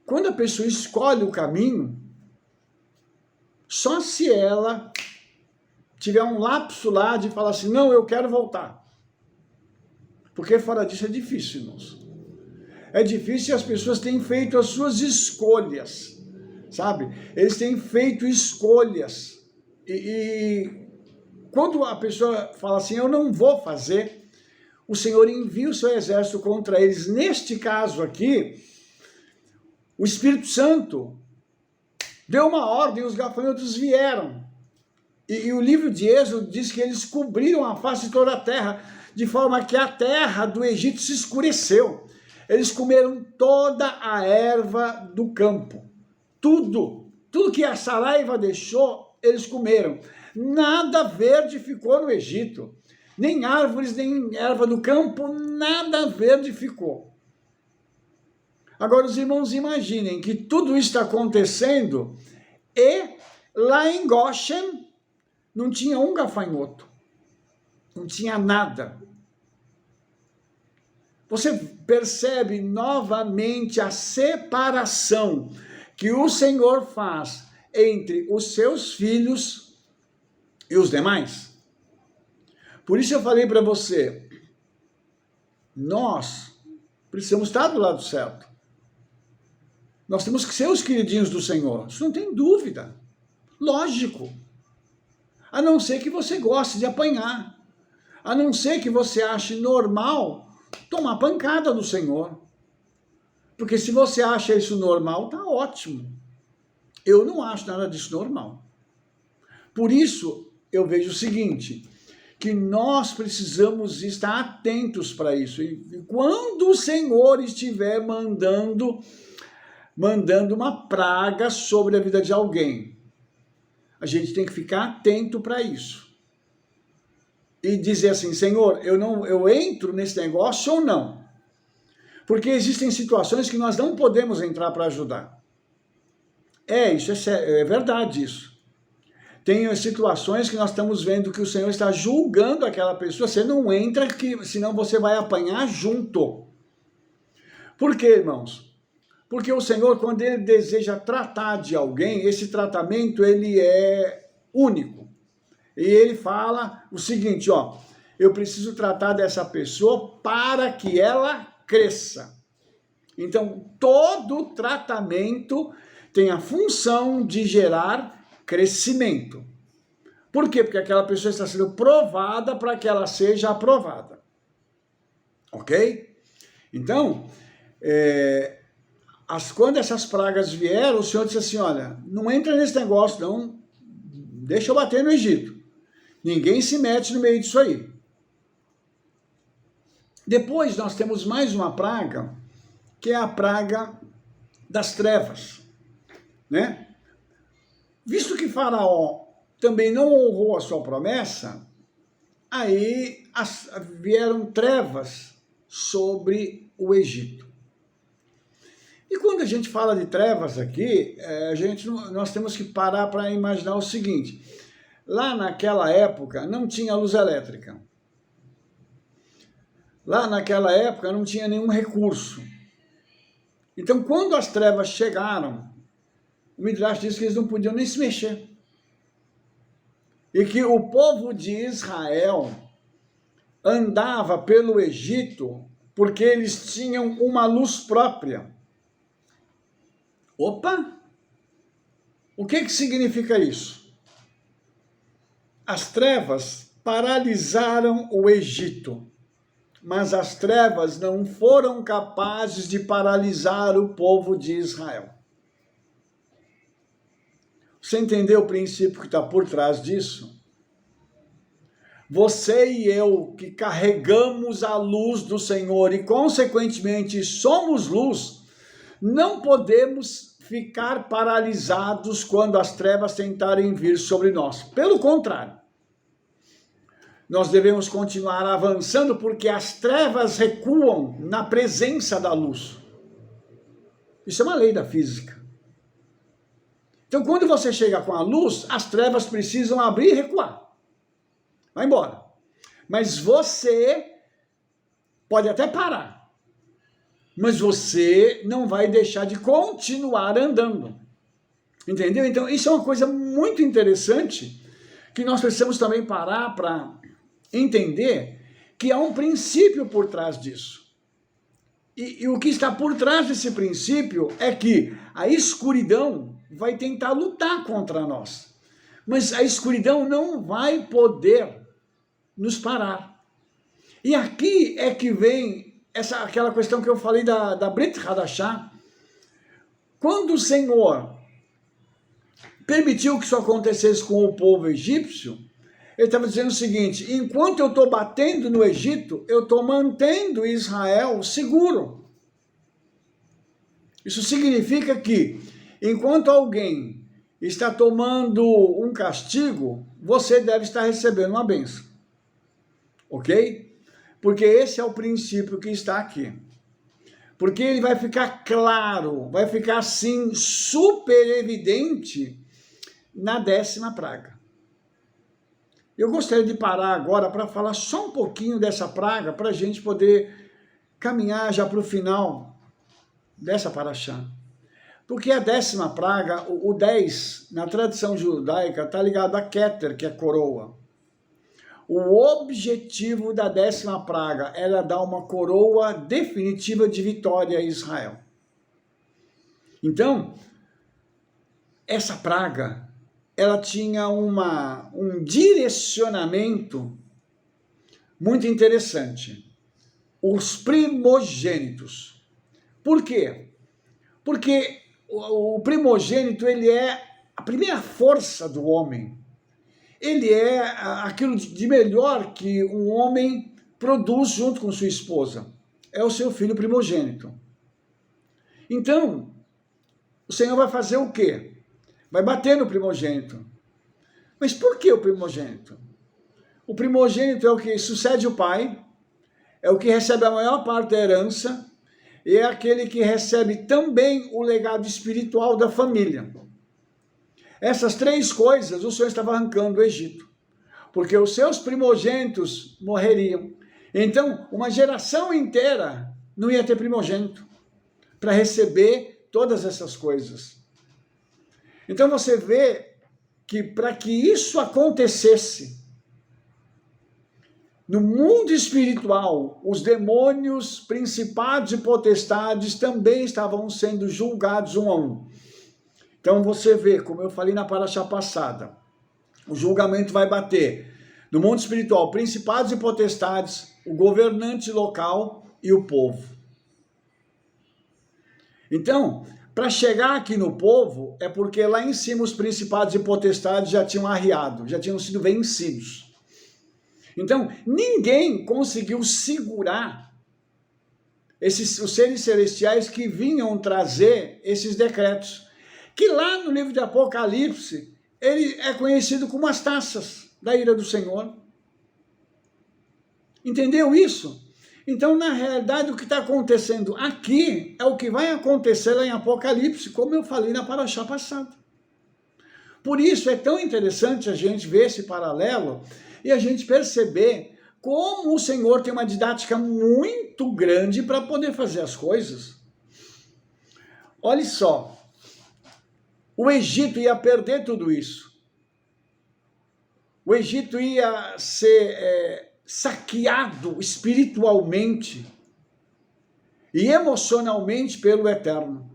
Quando a pessoa escolhe o caminho, só se ela tiver um lapso lá de falar assim: não, eu quero voltar. Porque fora disso é difícil, irmãos. É difícil e as pessoas têm feito as suas escolhas, sabe? Eles têm feito escolhas. E quando a pessoa fala assim: eu não vou fazer, o Senhor envia o seu exército contra eles. Neste caso aqui, o Espírito Santo deu uma ordem, os gafanhotos vieram. E o livro de Êxodo diz que eles cobriram a face de toda a terra, de forma que a terra do Egito se escureceu. Eles comeram toda a erva do campo. Tudo que a saraiva deixou, eles comeram. Nada verde ficou no Egito. Nem árvores, nem erva do campo, nada verde ficou. Agora os irmãos imaginem que tudo isso está acontecendo e lá em Goshen não tinha um gafanhoto. Não tinha nada. Você percebe novamente a separação que o Senhor faz entre os seus filhos e os demais? Por isso eu falei para você, nós precisamos estar do lado certo. Nós temos que ser os queridinhos do Senhor, isso não tem dúvida. Lógico. A não ser que você goste de apanhar. A não ser que você ache normal tomar pancada do Senhor. Porque se você acha isso normal, tá ótimo. Eu não acho nada disso normal. Por isso, eu vejo o seguinte, que nós precisamos estar atentos para isso. E quando o Senhor estiver mandando uma praga sobre a vida de alguém, a gente tem que ficar atento para isso. E dizer assim, Senhor, eu entro nesse negócio ou não? Porque existem situações que nós não podemos entrar para ajudar. Isso é verdade isso. Tem situações que nós estamos vendo que o Senhor está julgando aquela pessoa, você não entra, senão você vai apanhar junto. Por quê, irmãos? Porque o Senhor, quando Ele deseja tratar de alguém, esse tratamento ele é único. E Ele fala o seguinte, eu preciso tratar dessa pessoa para que ela cresça. Então, todo tratamento tem a função de gerar crescimento. Por quê? Porque aquela pessoa está sendo provada para que ela seja aprovada. Ok? Então, quando essas pragas vieram, o Senhor disse assim, olha, não entra nesse negócio, não, deixa eu bater no Egito. Ninguém se mete no meio disso aí. Depois nós temos mais uma praga, que é a praga das trevas, né? Visto que Faraó também não honrou a sua promessa, aí vieram trevas sobre o Egito. E quando a gente fala de trevas aqui, nós temos que parar para imaginar o seguinte, lá naquela época não tinha luz elétrica. Lá naquela época não tinha nenhum recurso. Então, quando as trevas chegaram, o Midrash diz que eles não podiam nem se mexer. E que o povo de Israel andava pelo Egito porque eles tinham uma luz própria. Opa! O que significa isso? As trevas paralisaram o Egito, mas as trevas não foram capazes de paralisar o povo de Israel. Você entendeu o princípio que está por trás disso? Você e eu que carregamos a luz do Senhor e, consequentemente, somos luz, não podemos ficar paralisados quando as trevas tentarem vir sobre nós. Pelo contrário, nós devemos continuar avançando porque as trevas recuam na presença da luz. Isso é uma lei da física. Então, quando você chega com a luz, as trevas precisam abrir e recuar. Vai embora. Mas você pode até parar. Mas você não vai deixar de continuar andando. Entendeu? Então, isso é uma coisa muito interessante que nós precisamos também parar para entender que há um princípio por trás disso. E o que está por trás desse princípio é que a escuridão vai tentar lutar contra nós. Mas a escuridão não vai poder nos parar. E aqui é que vem aquela questão que eu falei da Brit Hadashah. Quando o Senhor permitiu que isso acontecesse com o povo egípcio, ele estava dizendo o seguinte, enquanto eu estou batendo no Egito, eu estou mantendo Israel seguro. Isso significa que, enquanto alguém está tomando um castigo, você deve estar recebendo uma bênção. Ok? Porque esse é o princípio que está aqui. Porque ele vai ficar claro, vai ficar assim super evidente na 10ª praga. Eu gostaria de parar agora para falar só um pouquinho dessa praga, para a gente poder caminhar já para o final dessa paraxá. Porque a 10ª praga, o 10, na tradição judaica, está ligado a Keter, que é coroa. O objetivo da 10ª praga era dar uma coroa definitiva de vitória a Israel. Então, essa praga, ela tinha um direcionamento muito interessante. Os primogênitos. Por quê? Porque o primogênito, ele é a primeira força do homem. Ele é aquilo de melhor que um homem produz junto com sua esposa. É o seu filho primogênito. Então, o Senhor vai fazer o quê? Vai bater no primogênito. Mas por que o primogênito? O primogênito é o que sucede o pai, é o que recebe a maior parte da herança, e é aquele que recebe também o legado espiritual da família. Essas 3 coisas o Senhor estava arrancando do Egito, porque os seus primogênitos morreriam. Então, uma geração inteira não ia ter primogênito para receber todas essas coisas. Então você vê que para que isso acontecesse, no mundo espiritual, os demônios, principados e potestades também estavam sendo julgados um a um. Então você vê, como eu falei na paraxá passada, o julgamento vai bater no mundo espiritual, principados e potestades, o governante local e o povo. Então, para chegar aqui no povo, é porque lá em cima os principados e potestades já tinham arriado, já tinham sido vencidos. Então, ninguém conseguiu segurar os seres celestiais que vinham trazer esses decretos. Que lá no livro de Apocalipse, ele é conhecido como as taças da ira do Senhor. Entendeu isso? Então, na realidade, o que está acontecendo aqui é o que vai acontecer lá em Apocalipse, como eu falei na paraxá passada. Por isso é tão interessante a gente ver esse paralelo e a gente perceber como o Senhor tem uma didática muito grande para poder fazer as coisas. Olha só. O Egito ia perder tudo isso. O Egito ia ser saqueado espiritualmente e emocionalmente pelo Eterno,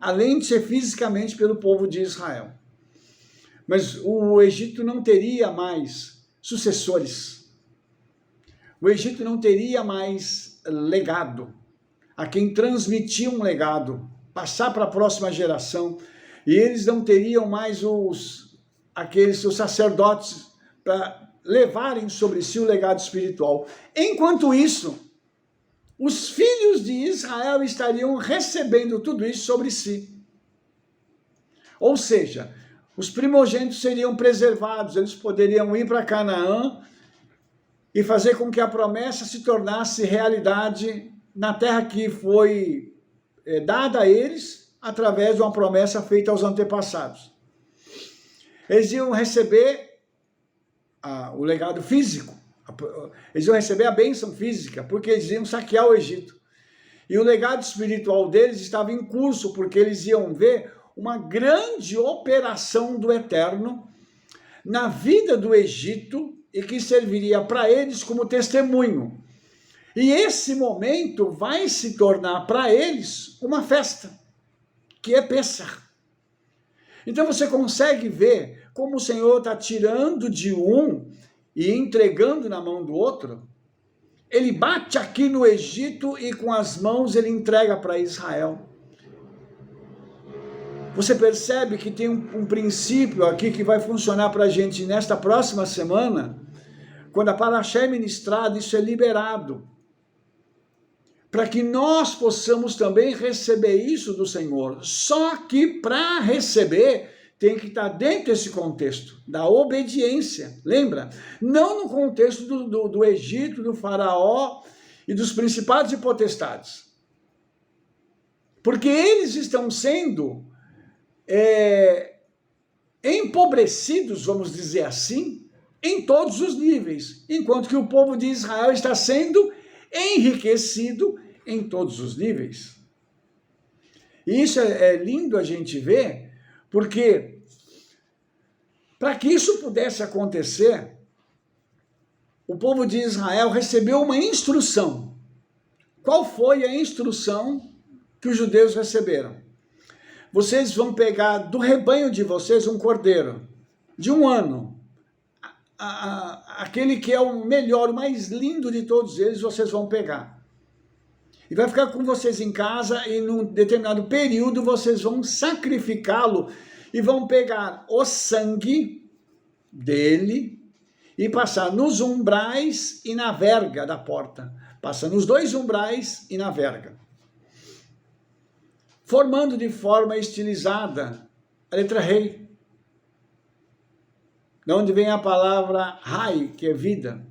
além de ser fisicamente pelo povo de Israel. Mas o Egito não teria mais sucessores. O Egito não teria mais legado. A quem transmitir um legado, passar para a próxima geração. E eles não teriam mais os sacerdotes para levarem sobre si o legado espiritual. Enquanto isso, os filhos de Israel estariam recebendo tudo isso sobre si. Ou seja, os primogênitos seriam preservados, eles poderiam ir para Canaã e fazer com que a promessa se tornasse realidade na terra que foi dada a eles, através de uma promessa feita aos antepassados. Eles iam receber o legado físico, eles iam receber a bênção física, porque eles iam saquear o Egito. E o legado espiritual deles estava em curso, porque eles iam ver uma grande operação do Eterno na vida do Egito e que serviria para eles como testemunho. E esse momento vai se tornar para eles uma festa, que é Pêssar. Então você consegue ver como o Senhor está tirando de um e entregando na mão do outro. Ele bate aqui no Egito e com as mãos ele entrega para Israel. Você percebe que tem um princípio aqui que vai funcionar para a gente nesta próxima semana, quando a paraxá é ministrada, isso é liberado, para que nós possamos também receber isso do Senhor. Só que para receber, tem que estar dentro desse contexto, da obediência, lembra? Não no contexto do Egito, do faraó e dos principados e potestades. Porque eles estão sendo empobrecidos, vamos dizer assim, em todos os níveis, enquanto que o povo de Israel está sendo enriquecido em todos os níveis. E isso é lindo a gente ver, porque para que isso pudesse acontecer, o povo de Israel recebeu uma instrução. Qual foi a instrução que os judeus receberam? Vocês vão pegar do rebanho de vocês um cordeiro de 1 ano, aquele que é o melhor, o mais lindo de todos eles, vocês vão pegar. E vai ficar com vocês em casa e num determinado período vocês vão sacrificá-lo e vão pegar o sangue dele e passar nos umbrais e na verga da porta. Passa nos 2 umbrais e na verga. Formando de forma estilizada a letra rei. De onde vem a palavra rai, que é vida.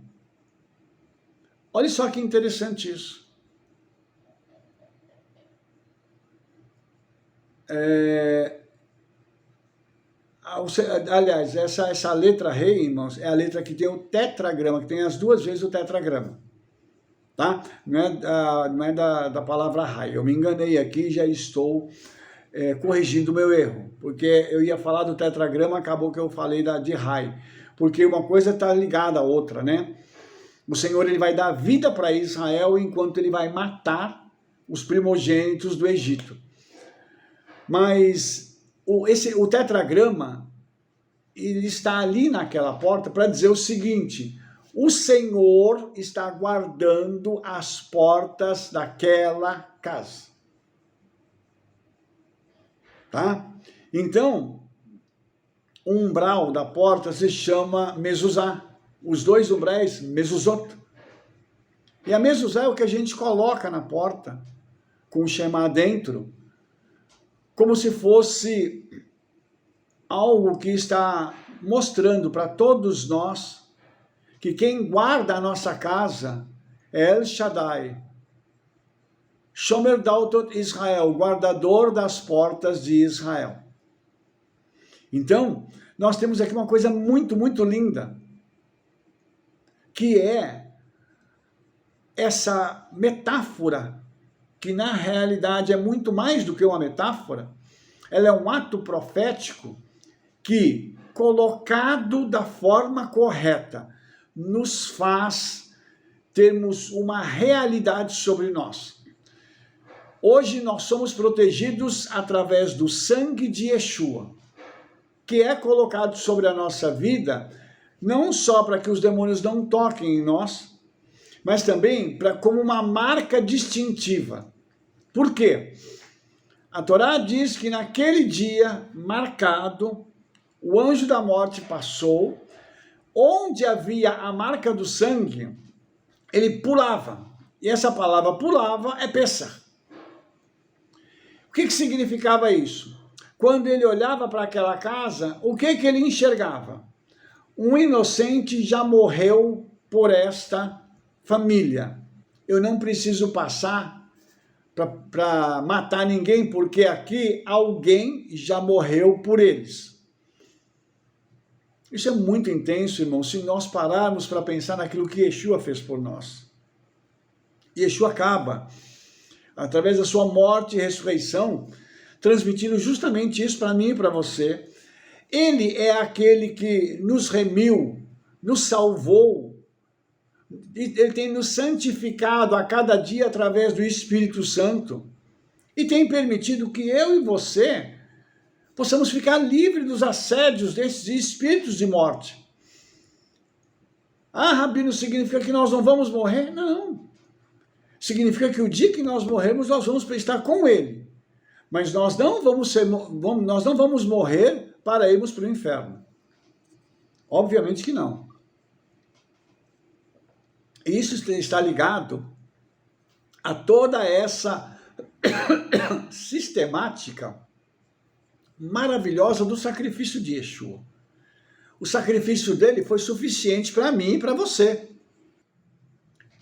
Olha só que interessante isso. Aliás, essa letra rei, irmãos, é a letra que tem o tetragrama, que tem as 2 vezes o tetragrama. Tá? Não é da palavra rai. Eu me enganei aqui e já estou corrigindo o meu erro. Porque eu ia falar do tetragrama, acabou que eu falei de rai. Porque uma coisa está ligada à outra, né? O Senhor ele vai dar vida para Israel enquanto ele vai matar os primogênitos do Egito. Mas o tetragrama, ele está ali naquela porta para dizer o seguinte: o Senhor está guardando as portas daquela casa. Tá? Então, o umbral da porta se chama mezuzá. Os 2 umbrais, mezuzot. E a mezuzá é o que a gente coloca na porta, com o shema dentro, como se fosse algo que está mostrando para todos nós que quem guarda a nossa casa é El Shaddai, Shomer Daltot Israel, guardador das portas de Israel. Então, nós temos aqui uma coisa muito, muito linda, que é essa metáfora, que na realidade é muito mais do que uma metáfora. Ela é um ato profético que, colocado da forma correta, nos faz termos uma realidade sobre nós. Hoje nós somos protegidos através do sangue de Yeshua, que é colocado sobre a nossa vida, não só para que os demônios não toquem em nós, mas também como uma marca distintiva. Por quê? A Torá diz que naquele dia marcado, o anjo da morte passou, onde havia a marca do sangue, ele pulava. E essa palavra pulava é Pessah. O que significava isso? Quando ele olhava para aquela casa, o que ele enxergava? Um inocente já morreu por esta família. Eu não preciso passar para matar ninguém, porque aqui alguém já morreu por eles. Isso é muito intenso, irmão, se nós pararmos para pensar naquilo que Yeshua fez por nós. Yeshua acaba, através da sua morte e ressurreição, transmitindo justamente isso para mim e para você. Ele é aquele que nos remiu, nos salvou, ele tem nos santificado a cada dia através do Espírito Santo e tem permitido que eu e você possamos ficar livres dos assédios desses espíritos de morte. Ah, Rabino, significa que nós não vamos morrer? Não. Significa que o dia que nós morrermos, nós vamos estar com ele. Mas nós não vamos morrer para irmos para o inferno. Obviamente que não. Isso está ligado a toda essa sistemática maravilhosa do sacrifício de Yeshua. O sacrifício dele foi suficiente para mim e para você.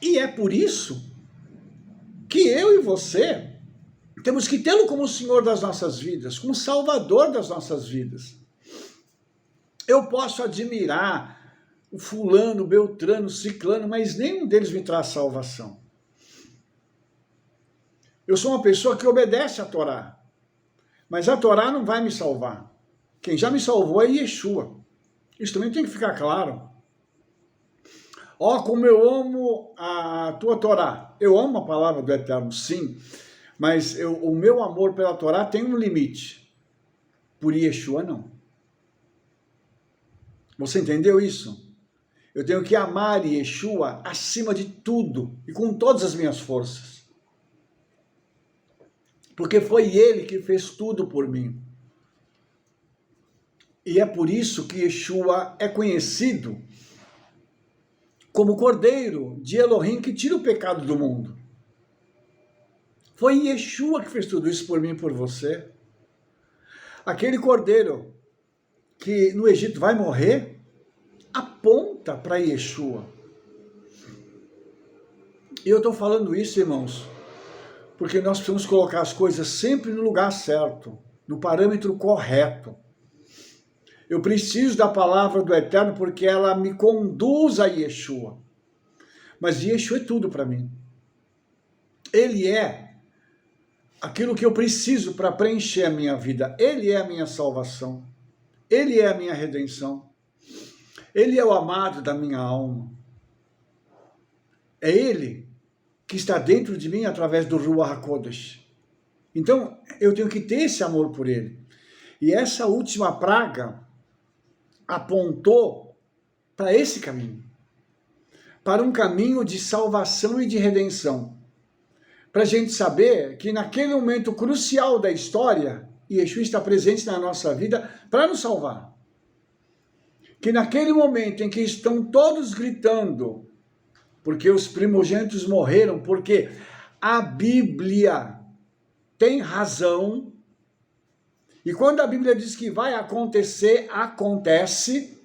E é por isso que eu e você temos que tê-lo como o Senhor das nossas vidas, como Salvador das nossas vidas. Eu posso admirar o fulano, o beltrano, o ciclano, mas nenhum deles me traz salvação. Eu sou uma pessoa que obedece à Torá, mas a Torá não vai me salvar. Quem já me salvou é Yeshua. Isso também tem que ficar claro. Ó, como eu amo a tua Torá. Eu amo a palavra do Eterno, sim, mas o meu amor pela Torá tem um limite. Por Yeshua, não. Você entendeu isso? Eu tenho que amar Yeshua acima de tudo e com todas as minhas forças. Porque foi ele que fez tudo por mim. E é por isso que Yeshua é conhecido como o Cordeiro de Elohim que tira o pecado do mundo. Foi Yeshua que fez tudo isso por mim e por você. Aquele Cordeiro que no Egito vai morrer, aponta para Yeshua. E eu estou falando isso, irmãos, porque nós precisamos colocar as coisas sempre no lugar certo, no parâmetro correto. Eu preciso da palavra do Eterno porque ela me conduz a Yeshua. Mas Yeshua é tudo para mim. Ele é aquilo que eu preciso para preencher a minha vida. Ele é a minha salvação. Ele é a minha redenção. Ele é o amado da minha alma. É Ele que está dentro de mim através do Ruach HaKodesh. Então, eu tenho que ter esse amor por Ele. E essa última praga apontou para esse caminho. Para um caminho de salvação e de redenção. Para a gente saber que naquele momento crucial da história, Yeshua está presente na nossa vida para nos salvar. Que naquele momento em que estão todos gritando, porque os primogênitos morreram, porque a Bíblia tem razão, e quando a Bíblia diz que vai acontecer, acontece.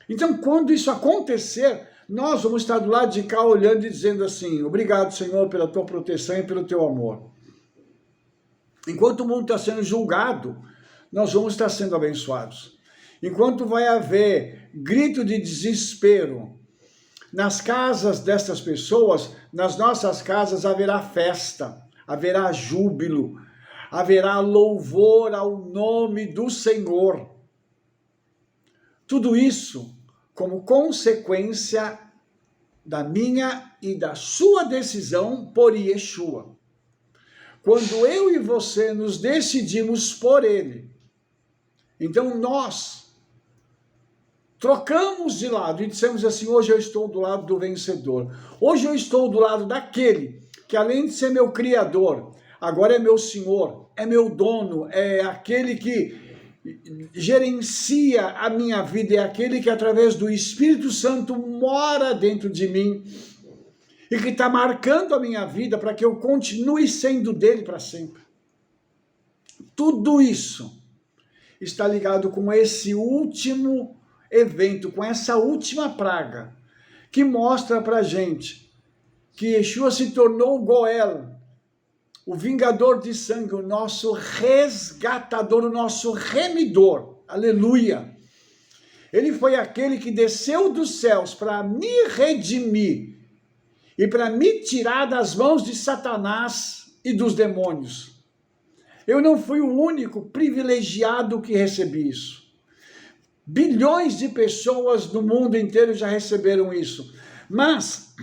Então, quando isso acontecer, nós vamos estar do lado de cá olhando e dizendo assim, obrigado, Senhor, pela tua proteção e pelo teu amor. Enquanto o mundo está sendo julgado, nós vamos estar sendo abençoados. Enquanto vai haver grito de desespero nas casas destas pessoas, nas nossas casas haverá festa, haverá júbilo, haverá louvor ao nome do Senhor. Tudo isso como consequência da minha e da sua decisão por Yeshua. Quando eu e você nos decidimos por Ele, então nós trocamos de lado e dissemos assim, hoje eu estou do lado do vencedor. Hoje eu estou do lado daquele que além de ser meu Criador, agora é meu Senhor, é meu dono, é aquele que gerencia a minha vida, é aquele que através do Espírito Santo mora dentro de mim e que está marcando a minha vida para que eu continue sendo dele para sempre. Tudo isso está ligado com esse último evento, com essa última praga, que mostra para a gente que Yeshua se tornou o Goel, o vingador de sangue, o nosso resgatador, o nosso remidor. Aleluia! Ele foi aquele que desceu dos céus para me redimir e para me tirar das mãos de Satanás e dos demônios. Eu não fui o único privilegiado que recebi isso. Bilhões de pessoas no mundo inteiro já receberam isso. Mas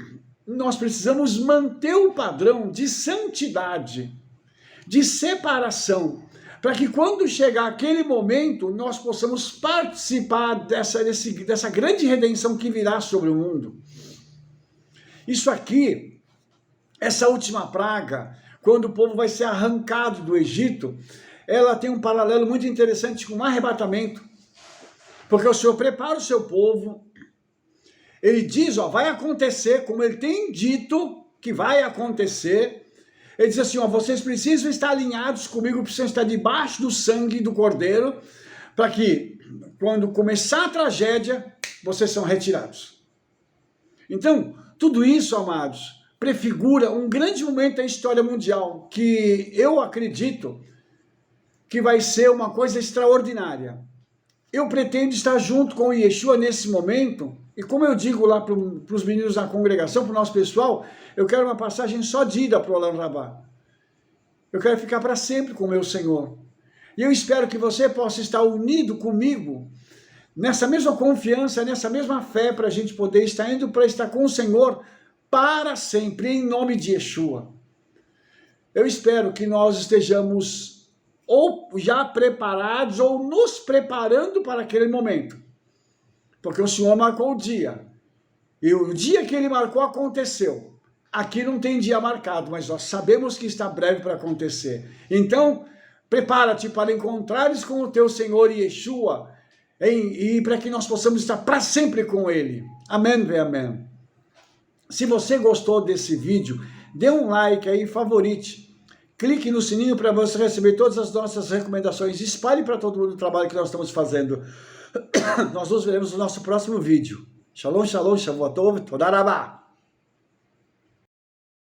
nós precisamos manter o padrão de santidade, de separação, para que quando chegar aquele momento, nós possamos participar dessa grande redenção que virá sobre o mundo. Isso aqui, essa última praga, quando o povo vai ser arrancado do Egito, ela tem um paralelo muito interessante com um arrebatamento, porque o Senhor prepara o seu povo. Ele diz, ó, vai acontecer, como ele tem dito que vai acontecer. Ele diz assim, ó, vocês precisam estar alinhados comigo, precisam estar debaixo do sangue do Cordeiro, para que, quando começar a tragédia, vocês são retirados. Então, tudo isso, amados, prefigura um grande momento da história mundial, que eu acredito que vai ser uma coisa extraordinária. Eu pretendo estar junto com o Yeshua nesse momento, e como eu digo lá para os meninos da congregação, para o nosso pessoal, eu quero uma passagem só de ida para o Olam Rabá. Eu quero ficar para sempre com o meu Senhor. E eu espero que você possa estar unido comigo, nessa mesma confiança, nessa mesma fé, para a gente poder estar indo para estar com o Senhor para sempre, em nome de Yeshua. Eu espero que nós estejamos ou já preparados, ou nos preparando para aquele momento. Porque o Senhor marcou o dia. E o dia que Ele marcou aconteceu. Aqui não tem dia marcado, mas nós sabemos que está breve para acontecer. Então, prepara-te para encontrares com o teu Senhor Yeshua, e para que nós possamos estar para sempre com Ele. Amém, ve amém. Se você gostou desse vídeo, dê um like aí, favorite. Clique no sininho para você receber todas as nossas recomendações. Espalhe para todo mundo o trabalho que nós estamos fazendo. Nós nos veremos no nosso próximo vídeo. Shalom, shalom, shavuot tov, toda rabá.